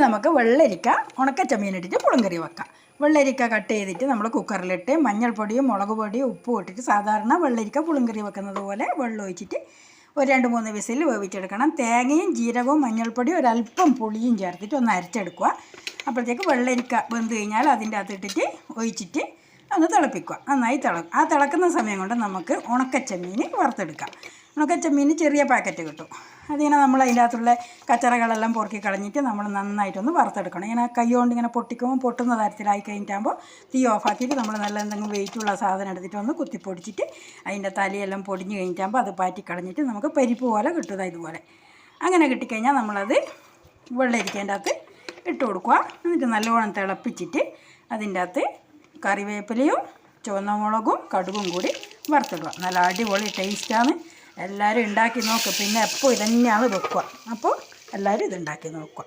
നമുക്ക് വെള്ളരിക്ക ഉണക്കച്ചമീൻ ഇട്ടിട്ട് പുളിങ്കറി വെക്കാം. വെള്ളരിക്ക കട്ട് ചെയ്തിട്ട് നമ്മൾ കുക്കറിലിട്ട് മഞ്ഞൾപ്പൊടിയും മുളക് പൊടിയും ഉപ്പും ഇട്ടിട്ട് സാധാരണ വെള്ളരിക്ക പുളിങ്കറി വെക്കുന്നത് പോലെ വെള്ളം ഒഴിച്ചിട്ട് ഒരു 2-3 വിസിൽ വേവിച്ചെടുക്കണം. തേങ്ങയും ജീരകവും മഞ്ഞൾപ്പൊടിയും ഒരല്പം പുളിയും ചേർത്തിട്ട് ഒന്ന് അരച്ചെടുക്കുക. അപ്പോഴത്തേക്ക് വെള്ളരിക്ക വെന്ത് കഴിഞ്ഞാൽ അതിൻ്റെ അകത്തിട്ടിട്ട് ഒഴിച്ചിട്ട് ഒന്ന് തിളപ്പിക്കുക. നന്നായി ആ തിളക്കുന്ന സമയം കൊണ്ട് നമുക്ക് ഉണക്കച്ചമീൻ വറുത്തെടുക്കാം. ഉണക്കച്ചമീൻ ചെറിയ പാക്കറ്റ് കിട്ടും. അതിങ്ങനെ നമ്മൾ അതിൻ്റെ അകത്തുള്ള കച്ചറകളെല്ലാം പൊറുക്കി കളഞ്ഞിട്ട് നമ്മൾ നന്നായിട്ടൊന്ന് വറുത്തെടുക്കണം. ഇങ്ങനെ കൈ കൊണ്ട് ഇങ്ങനെ പൊട്ടിക്കുമ്പോൾ പൊട്ടുന്ന തരത്തിലായി കഴിഞ്ഞിട്ടാകുമ്പോൾ തീ ഓഫാക്കിയിട്ട് നമ്മൾ നല്ല എന്തെങ്കിലും വെയിറ്റുള്ള സാധനം എടുത്തിട്ട് ഒന്ന് കുത്തിപ്പൊടിച്ചിട്ട് അതിൻ്റെ തലയെല്ലാം പൊടിഞ്ഞ് കഴിഞ്ഞിട്ടാകുമ്പോൾ അത് പാറ്റി കളഞ്ഞിട്ട് നമുക്ക് പരിപ്പ് പോലെ കിട്ടുക. ഇതുപോലെ അങ്ങനെ കിട്ടിക്കഴിഞ്ഞാൽ നമ്മളത് വെള്ളരിക്കേൻ്റെ അകത്ത് ഇട്ട് കൊടുക്കുക. എന്നിട്ട് നല്ലോണം തിളപ്പിച്ചിട്ട് അതിൻ്റെ അകത്ത് കറിവേപ്പിലയും ചുവന്ന മുളകും കടുകും കൂടി വറുത്തിടുക. നല്ല അടിപൊളി ടേസ്റ്റാണ്. എല്ലാവരും ഉണ്ടാക്കി നോക്കുക. പിന്നെ എപ്പോൾ ഇതന്നെയാണ് വെക്കുക. അപ്പോൾ എല്ലാവരും ഇതുണ്ടാക്കി നോക്കുക.